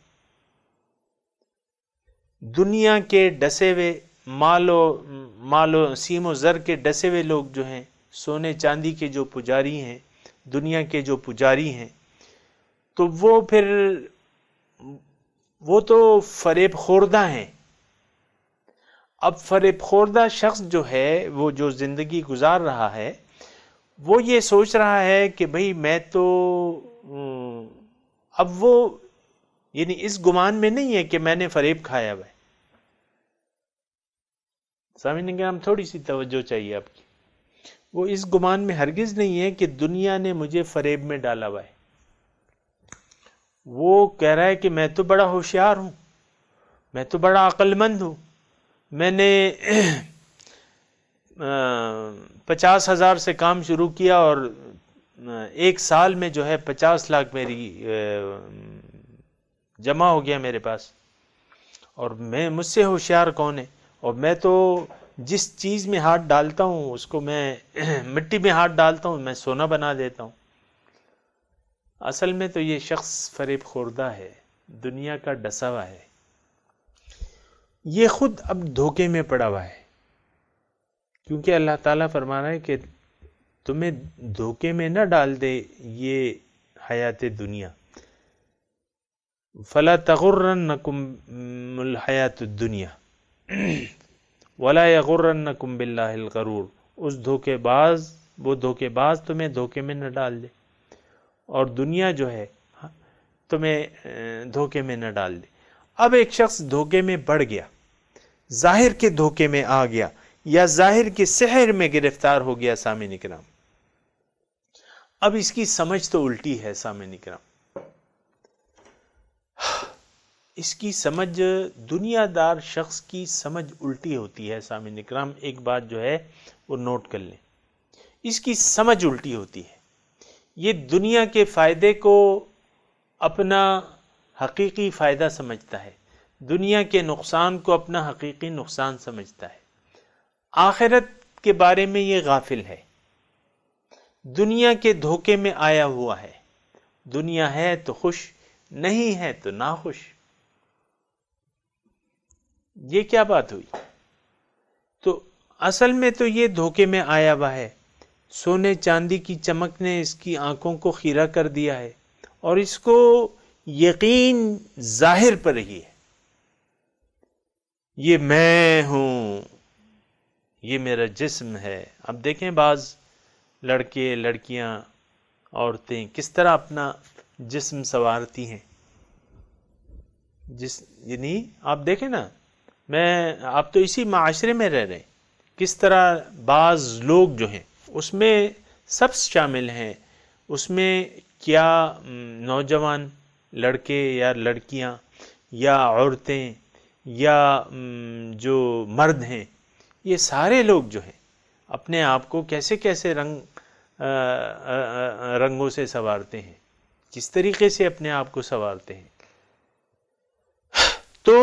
دنیا کے ڈسے ہوئے مال و سیم و زر کے ڈسے ہوئے لوگ جو ہیں، سونے چاندی کے جو پجاری ہیں، دنیا کے جو پجاری ہیں، تو وہ تو فریب خوردہ ہیں۔ اب فریب خوردہ شخص جو ہے، وہ جو زندگی گزار رہا ہے، وہ یہ سوچ رہا ہے کہ بھئی میں تو اب وہ یعنی اس گمان میں نہیں ہے کہ میں نے فریب کھایا ہوا ہے۔ سامعین کرام تھوڑی سی توجہ چاہیے آپ کی، وہ اس گمان میں ہرگز نہیں ہے کہ دنیا نے مجھے فریب میں ڈالا ہوا ہے۔ وہ کہہ رہا ہے کہ میں تو بڑا ہوشیار ہوں، میں تو بڑا عقل مند ہوں، میں نے 50,000 سے کام شروع کیا اور 1 سال میں جو ہے 50 لاکھ میری جمع ہو گیا میرے پاس، اور مجھ سے ہوشیار کون ہے، اور میں تو جس چیز میں ہاتھ ڈالتا ہوں اس کو میں مٹی میں ہاتھ ڈالتا ہوں میں سونا بنا دیتا ہوں۔ اصل میں تو یہ شخص فریب خوردہ ہے، دنیا کا ڈسا ہوا ہے، یہ خود اب دھوکے میں پڑا ہوا ہے۔ کیونکہ اللہ تعالیٰ فرما رہا ہے کہ تمہیں دھوکے میں نہ ڈال دے یہ حیات دنیا. فلا تغرنکم الحیات الدنیا ولا یغرنکم باللہ الغرور. اس وہ دھوکے باز تمہیں دھوکے میں نہ ڈال دے، اور دنیا جو ہے تمہیں دھوکے میں نہ ڈال دے. اب ایک شخص دھوکے میں پڑ گیا، ظاہر کے دھوکے میں آ گیا، یا ظاہر کے سحر میں گرفتار ہو گیا سامعین کرام. اب اس کی سمجھ تو الٹی ہے سامعین کرام. اس کی سمجھ، دنیا دار شخص کی سمجھ الٹی ہوتی ہے سامعین کرام. ایک بات جو ہے وہ نوٹ کر لیں، اس کی سمجھ الٹی ہوتی ہے. یہ دنیا کے فائدے کو اپنا حقیقی فائدہ سمجھتا ہے، دنیا کے نقصان کو اپنا حقیقی نقصان سمجھتا ہے. آخرت کے بارے میں یہ غافل ہے، دنیا کے دھوکے میں آیا ہوا ہے. دنیا ہے تو خوش، نہیں ہے تو ناخوش. یہ کیا بات ہوئی؟ تو اصل میں تو یہ دھوکے میں آیا ہوا ہے. سونے چاندی کی چمک نے اس کی آنکھوں کو خیرہ کر دیا ہے، اور اس کو یقین ظاہر پر ہی ہے. یہ میں ہوں، یہ میرا جسم ہے. اب دیکھیں بعض لڑکے، لڑکیاں، عورتیں کس طرح اپنا جسم سنوارتی ہیں. یعنی آپ دیکھیں نا، آپ تو اسی معاشرے میں رہ رہے ہیں، کس طرح بعض لوگ جو ہیں اس میں سب شامل ہیں. اس میں کیا نوجوان لڑکے یا لڑکیاں یا عورتیں یا جو مرد ہیں، یہ سارے لوگ جو ہیں اپنے آپ کو کیسے کیسے رنگوں سے سنوارتے ہیں، کس طریقے سے اپنے آپ کو سنوارتے ہیں. تو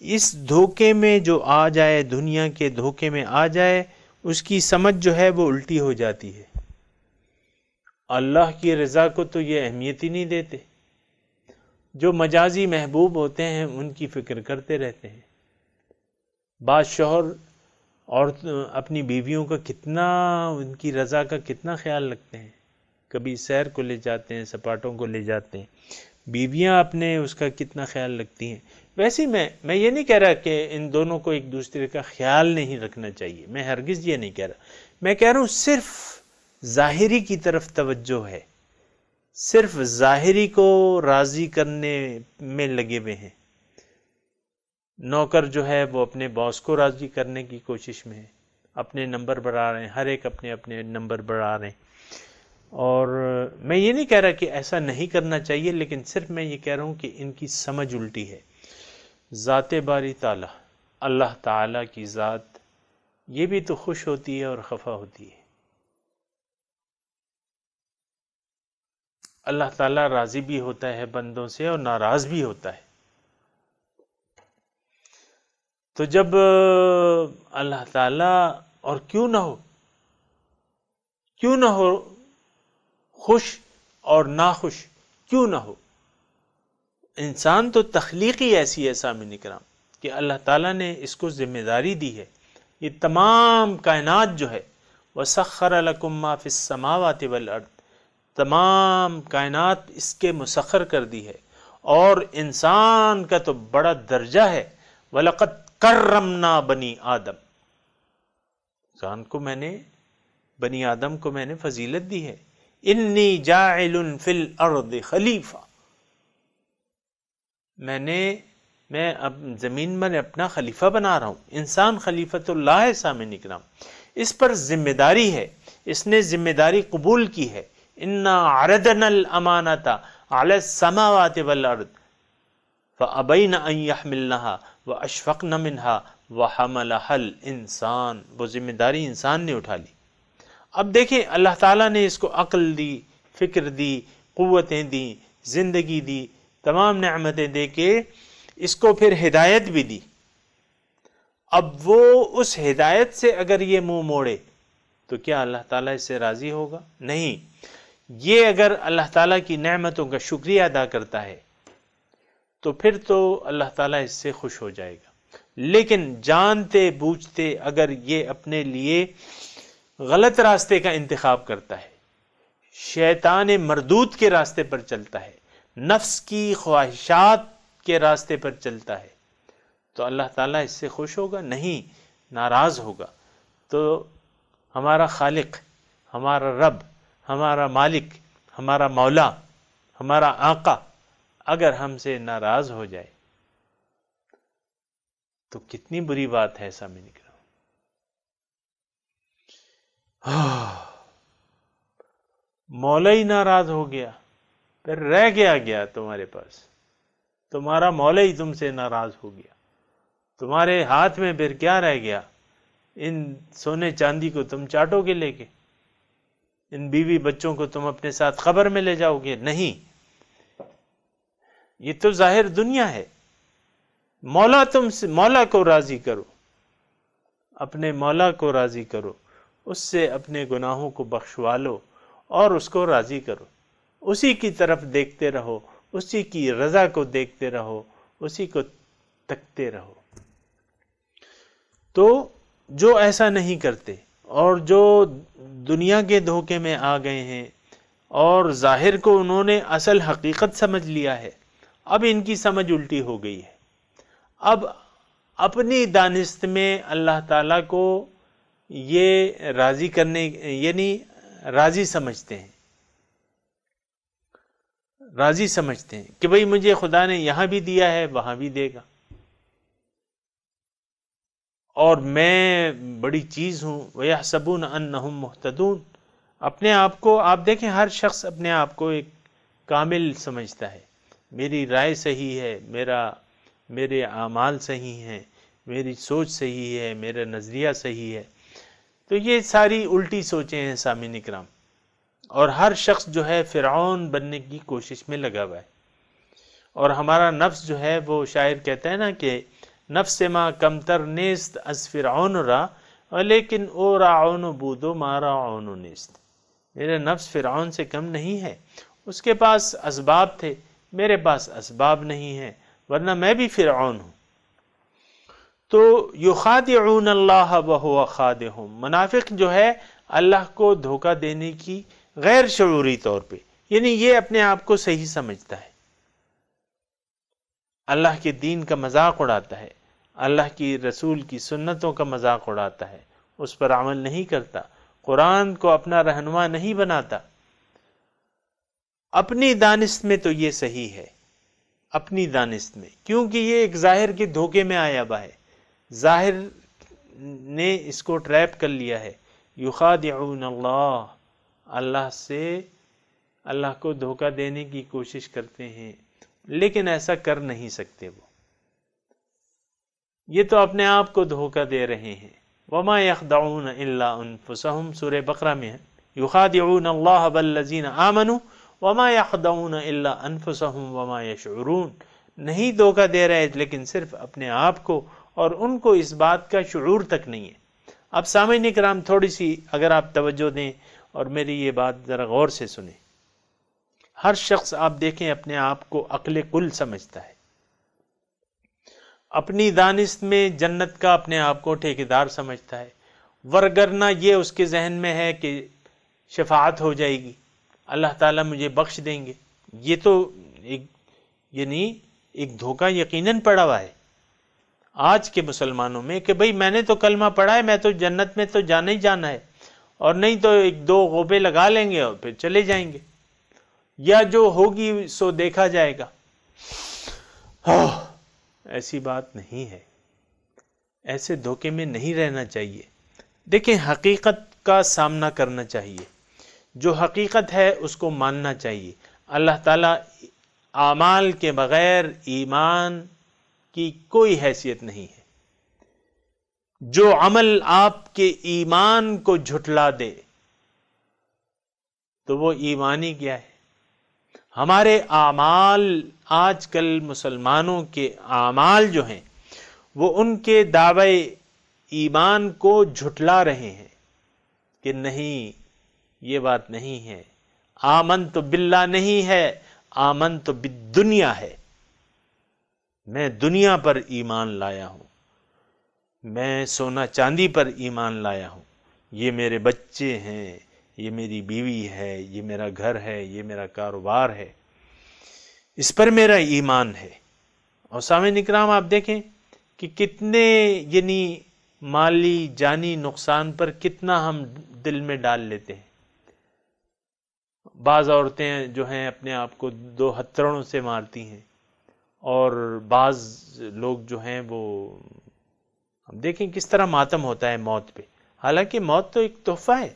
اس دھوکے میں جو آ جائے، دنیا کے دھوکے میں آ جائے، اس کی سمجھ جو ہے وہ الٹی ہو جاتی ہے. اللہ کی رضا کو تو یہ اہمیت ہی نہیں دیتے. جو مجازی محبوب ہوتے ہیں ان کی فکر کرتے رہتے ہیں. بعض شوہر اور اپنی بیویوں کا کتنا، ان کی رضا کا کتنا خیال رکھتے ہیں. کبھی سیر کو لے جاتے ہیں، سپاٹوں کو لے جاتے ہیں. بیویاں اپنے اس کا کتنا خیال رکھتی ہیں. ویسے میں یہ نہیں کہہ رہا کہ ان دونوں کو ایک دوسرے کا خیال نہیں رکھنا چاہیے، میں ہرگز یہ نہیں کہہ رہا. میں کہہ رہا ہوں صرف ظاہری کی طرف توجہ ہے، صرف ظاہری کو راضی کرنے میں لگے ہوئے ہیں. نوکر جو ہے وہ اپنے باس کو راضی کرنے کی کوشش میں ہے، اپنے نمبر بڑھا رہے ہیں، ہر ایک اپنے اپنے نمبر بڑھا رہے ہیں. اور میں یہ نہیں کہہ رہا کہ ایسا نہیں کرنا چاہیے، لیکن صرف میں یہ کہہ رہا ہوں کہ ان کی سمجھ الٹی ہے. ذات باری تعالی، اللہ تعالی کی ذات، یہ بھی تو خوش ہوتی ہے اور خفا ہوتی ہے. اللہ تعالیٰ راضی بھی ہوتا ہے بندوں سے اور ناراض بھی ہوتا ہے. تو جب اللہ تعالیٰ، اور کیوں نہ ہو خوش اور ناخوش کیوں نہ ہو، انسان تو تخلیقی ایسی ہے سامعین کرام کہ اللہ تعالیٰ نے اس کو ذمہ داری دی ہے. یہ تمام کائنات جو ہے، وَسَخَّرَ لَكُم مَّا فِي السَّمَاوَاتِ وَالْأَرْضِ، تمام کائنات اس کے مسخر کر دی ہے. اور انسان کا تو بڑا درجہ ہے، وَلَقَدْ كَرَّمْنَا بَنِي آدم، انسان کو بنی آدم کو میں نے فضیلت دی ہے. انی جاعل فی الارض خلیفہ، میں اب زمین میں اپنا خلیفہ بنا رہا ہوں. انسان خلیفۃ اللہ ہے سامعین کرام، اس پر ذمہ داری ہے، اس نے ذمہ داری قبول کی ہے. انا عرضنا الامانۃ علی السماوات والارض فابین ان یحملنها واشفقن منها وحملها الانسان، وہ ذمہ داری انسان نے اٹھا لی. اب دیکھیں اللہ تعالیٰ نے اس کو عقل دی، فکر دی، قوتیں دی، زندگی دی، تمام نعمتیں دے کے اس کو پھر ہدایت بھی دی. اب وہ اس ہدایت سے اگر یہ منہ موڑے تو کیا اللہ تعالیٰ اس سے راضی ہوگا؟ نہیں. یہ اگر اللہ تعالیٰ کی نعمتوں کا شکریہ ادا کرتا ہے تو پھر تو اللہ تعالیٰ اس سے خوش ہو جائے گا. لیکن جانتے بوجھتے اگر یہ اپنے لیے غلط راستے کا انتخاب کرتا ہے، شیطان مردود کے راستے پر چلتا ہے، نفس کی خواہشات کے راستے پر چلتا ہے، تو اللہ تعالیٰ اس سے خوش ہوگا؟ نہیں، ناراض ہوگا۔ تو ہمارا خالق، ہمارا رب، ہمارا مالک، ہمارا مولا، ہمارا آقا اگر ہم سے ناراض ہو جائے تو کتنی بری بات ہے سامنے کرام۔ مولا ہی ناراض ہو گیا، پھر رہ گیا تمہارے پاس، تمہارا مولا ہی تم سے ناراض ہو گیا، تمہارے ہاتھ میں پھر کیا رہ گیا؟ ان سونے چاندی کو تم چاٹو گے لے کے، ان بیوی بچوں کو تم اپنے ساتھ قبر میں لے جاؤ گے؟ نہیں، یہ تو ظاہر دنیا ہے۔ مولا کو راضی کرو، اپنے مولا کو راضی کرو، اس سے اپنے گناہوں کو بخشوا لو اور اس کو راضی کرو، اسی کی طرف دیکھتے رہو، اسی کی رضا کو دیکھتے رہو، اسی کو تکتے رہو۔ تو جو ایسا نہیں کرتے اور جو دنیا کے دھوکے میں آ گئے ہیں اور ظاہر کو انہوں نے اصل حقیقت سمجھ لیا ہے، اب ان کی سمجھ الٹی ہو گئی ہے۔ اب اپنی دانست میں اللہ تعالیٰ کو یہ راضی کرنے، یعنی راضی سمجھتے ہیں، راضی سمجھتے ہیں کہ بھئی مجھے خدا نے یہاں بھی دیا ہے وہاں بھی دے گا، اور میں بڑی چیز ہوں۔ وَيَحْسَبُونَ أَنَّهُمْ مُهْتَدُونَ۔ اپنے آپ کو آپ دیکھیں، ہر شخص اپنے آپ کو ایک کامل سمجھتا ہے، میری رائے صحیح ہے، میرے اعمال صحیح ہیں، میری سوچ صحیح ہے، میرا نظریہ صحیح ہے۔ تو یہ ساری الٹی سوچیں ہیں سامعین اکرام، اور ہر شخص جو ہے فرعون بننے کی کوشش میں لگا ہوا ہے۔ اور ہمارا نفس جو ہے، وہ شاعر کہتا ہے نا کہ نفس ما کمتر نیست از فرعون را لیکن او راعون بودو ما راعون نیست۔ میرا نفس فرعون سے کم نہیں ہے، اس کے پاس اسباب تھے، میرے پاس اسباب نہیں ہیں، ورنہ میں بھی فرعون ہوں۔ تو یخادعون اللہ وہو خادعہم، منافق جو ہے اللہ کو دھوکہ دینے کی غیر شعوری طور پہ، یعنی یہ اپنے آپ کو صحیح سمجھتا ہے، اللہ کے دین کا مذاق اڑاتا ہے، اللہ کی رسول کی سنتوں کا مذاق اڑاتا ہے، اس پر عمل نہیں کرتا، قرآن کو اپنا رہنما نہیں بناتا۔ اپنی دانست میں تو یہ صحیح ہے، اپنی دانست میں، کیونکہ یہ ایک ظاہر کے دھوکے میں آیا ہوا ہے، ظاہر نے اس کو ٹریپ کر لیا ہے۔ یخادعون اللہ، اللہ کو دھوکہ دینے کی کوشش کرتے ہیں، لیکن ایسا کر نہیں سکتے۔ وہ یہ تو اپنے آپ کو دھوکہ دے رہے ہیں۔ وما یخدعون الا انفسهم، سورہ بقرہ میں ہے، یخادعون اللہ والذین آمنوا وما یخدعون الا انفسهم وما یشعرون۔ نہیں دھوکہ دے رہے لیکن صرف اپنے آپ کو، اور ان کو اس بات کا شعور تک نہیں ہے۔ اب سامعین کرام، تھوڑی سی اگر آپ توجہ دیں اور میری یہ بات ذرا غور سے سنیں، ہر شخص آپ دیکھیں اپنے آپ کو عقل کل سمجھتا ہے، اپنی دانست میں جنت کا اپنے آپ کو ٹھیکیدار سمجھتا ہے، ورگرنہ یہ اس کے ذہن میں ہے کہ شفاعت ہو جائے گی، اللہ تعالیٰ مجھے بخش دیں گے۔ یہ تو ایک دھوکہ یقیناً پڑا ہوا ہے آج کے مسلمانوں میں کہ بھئی میں نے تو کلمہ پڑھا ہے، میں تو جنت میں تو جانا ہی جانا ہے، اور نہیں تو ایک دو غوبے لگا لیں گے اور پھر چلے جائیں گے، یا جو ہوگی سو دیکھا جائے گا۔ ایسی بات نہیں ہے، ایسے دھوکے میں نہیں رہنا چاہیے۔ دیکھیں، حقیقت کا سامنا کرنا چاہیے، جو حقیقت ہے اس کو ماننا چاہیے۔ اللہ تعالیٰ اعمال کے بغیر ایمان کی کوئی حیثیت نہیں ہے۔ جو عمل آپ کے ایمان کو جھٹلا دے تو وہ ایمانی کیا ہے؟ ہمارے اعمال، آج کل مسلمانوں کے اعمال جو ہیں وہ ان کے دعوے ایمان کو جھٹلا رہے ہیں کہ نہیں، یہ بات نہیں ہے، آمنت باللہ نہیں ہے، آمنت بالدنیا ہے، میں دنیا پر ایمان لایا ہوں، میں سونا چاندی پر ایمان لایا ہوں، یہ میرے بچے ہیں، یہ میری بیوی ہے، یہ میرا گھر ہے، یہ میرا کاروبار ہے، اس پر میرا ایمان ہے۔ اور سامعین اکرام آپ دیکھیں کہ کتنے یعنی مالی جانی نقصان پر کتنا ہم دل میں ڈال لیتے ہیں۔ بعض عورتیں جو ہیں اپنے آپ کو 2 ہتھوڑوں سے مارتی ہیں، اور بعض لوگ جو ہیں وہ ہم دیکھیں کس طرح ماتم ہوتا ہے موت پہ، حالانکہ موت تو ایک تحفہ ہے۔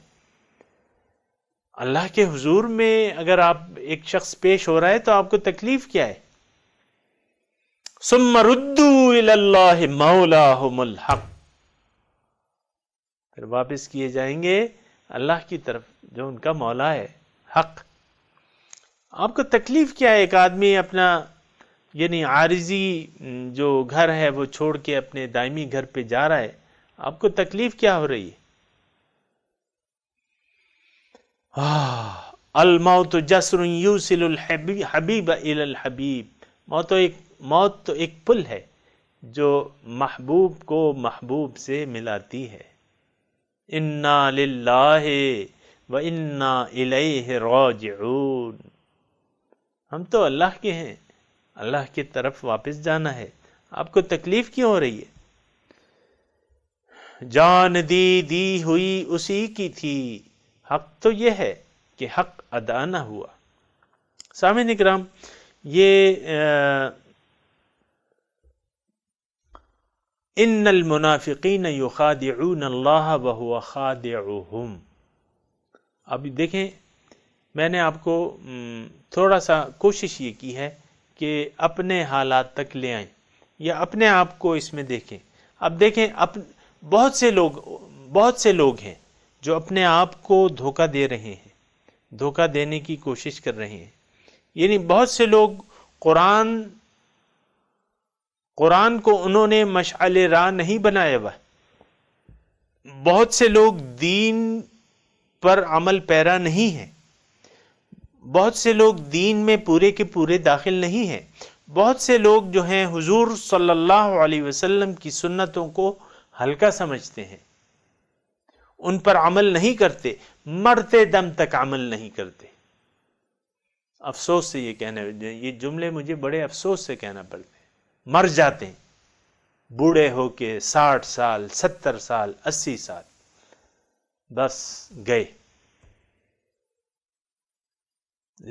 اللہ کے حضور میں اگر آپ ایک شخص پیش ہو رہا ہے تو آپ کو تکلیف کیا ہے؟ ثم ردوا الی اللہ مولاہم الحق، پھر واپس کیے جائیں گے اللہ کی طرف جو ان کا مولا ہے، حق۔ آپ کو تکلیف کیا ہے؟ ایک آدمی اپنا یعنی عارضی جو گھر ہے وہ چھوڑ کے اپنے دائمی گھر پہ جا رہا ہے، آپ کو تکلیف کیا ہو رہی ہے؟ الموت جسر یوصل الحبیب الی الحبیب، موت تو ایک پل ہے جو محبوب کو محبوب سے ملاتی ہے۔ انا للہ و انا الیہ راجعون، ہم تو اللہ کے ہیں، اللہ کی طرف واپس جانا ہے، آپ کو تکلیف کیوں ہو رہی ہے؟ جان دی ہوئی اسی کی تھی، حق تو یہ ہے کہ حق ادا نہ ہوا۔ سامعین اکرام، یہ ان المنافقین یخادعون اللہ وہو خادعہم، اب دیکھیں میں نے آپ کو تھوڑا سا کوشش یہ کی ہے کہ اپنے حالات تک لے آئیں یا اپنے آپ کو اس میں دیکھیں۔ اب دیکھیں بہت سے لوگ ہیں جو اپنے آپ کو دھوکہ دے رہے ہیں، دھوکہ دینے کی کوشش کر رہے ہیں۔ یعنی بہت سے لوگ قرآن کو انہوں نے مشعل راہ نہیں بنایا ہوا، بہت سے لوگ دین پر عمل پیرا نہیں ہیں، بہت سے لوگ دین میں پورے کے پورے داخل نہیں ہیں، بہت سے لوگ جو ہیں حضور صلی اللہ علیہ وسلم کی سنتوں کو ہلکا سمجھتے ہیں، ان پر عمل نہیں کرتے، مرتے دم تک عمل نہیں کرتے۔ افسوس سے یہ کہنا، یہ جملے مجھے بڑے افسوس سے کہنا پڑتے ہیں، مر جاتے ہیں بوڑھے ہو کے 60 سال 70 سال 80 سال، بس گئے،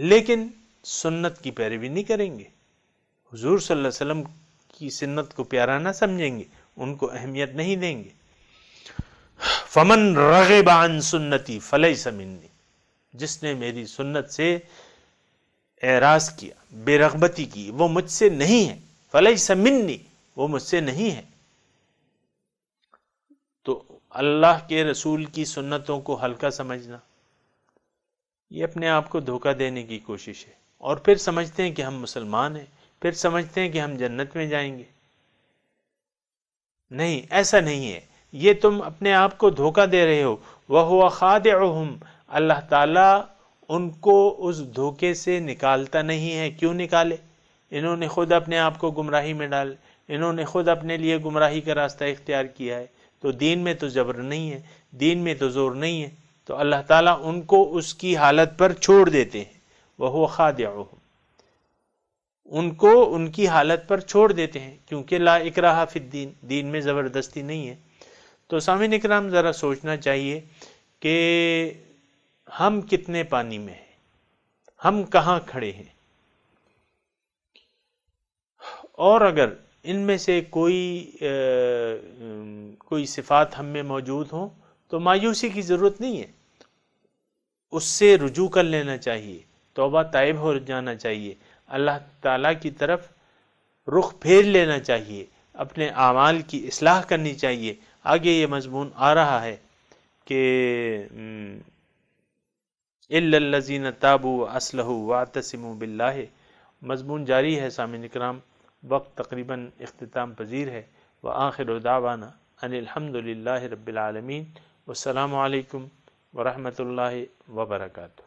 لیکن سنت کی پیروی نہیں کریں گے، حضور صلی اللہ علیہ وسلم کی سنت کو پیارا نہ سمجھیں گے، ان کو اہمیت نہیں دیں گے۔ فمن رغب عن سنتی فلیس منی، جس نے میری سنت سے اعراض کیا، بے رغبتی کی، وہ مجھ سے نہیں ہے، فلیس منی، وہ مجھ سے نہیں ہے۔ تو اللہ کے رسول کی سنتوں کو ہلکا سمجھنا، یہ اپنے آپ کو دھوکہ دینے کی کوشش ہے، اور پھر سمجھتے ہیں کہ ہم مسلمان ہیں، پھر سمجھتے ہیں کہ ہم جنت میں جائیں گے۔ نہیں، ایسا نہیں ہے، یہ تم اپنے آپ کو دھوکہ دے رہے ہو۔ وَهُوَ خَادِعُهُمْ، اللہ تعالیٰ ان کو اس دھوکے سے نکالتا نہیں ہے۔ کیوں نکالے؟ انہوں نے خود اپنے آپ کو گمراہی میں ڈال، انہوں نے خود اپنے لیے گمراہی کا راستہ اختیار کیا ہے۔ تو دین میں تو جبر نہیں ہے، دین میں تو زور نہیں ہے، تو اللہ تعالیٰ ان کو اس کی حالت پر چھوڑ دیتے ہیں۔ وَهُوَ خَادِعُهُمْ، ان کو ان کی حالت پر چھوڑ دیتے ہیں، کیونکہ لا اکراہ فی الدین، دین میں زبردستی نہیں ہے۔ تو سامعین اکرام، ذرا سوچنا چاہیے کہ ہم کتنے پانی میں ہیں، ہم کہاں کھڑے ہیں، اور اگر ان میں سے کوئی صفات ہم میں موجود ہوں تو مایوسی کی ضرورت نہیں ہے، اس سے رجوع کر لینا چاہیے، توبہ طائب ہو جانا چاہیے، اللہ تعالیٰ کی طرف رخ پھیر لینا چاہیے، اپنے اعمال کی اصلاح کرنی چاہیے۔ آگے یہ مضمون آ رہا ہے کہ اِلَّا الَّذِينَ تَابُوا وَأَصْلَحُوا وَاعْتَصِمُوا بِاللَّهِ، مضمون جاری ہے سامعین اکرام، وقت تقریباً اختتام پذیر ہے۔ وآخر دعوانا ان الحمد للہ رب العالمین، والسلام علیکم ورحمۃ اللہ وبرکاتہ۔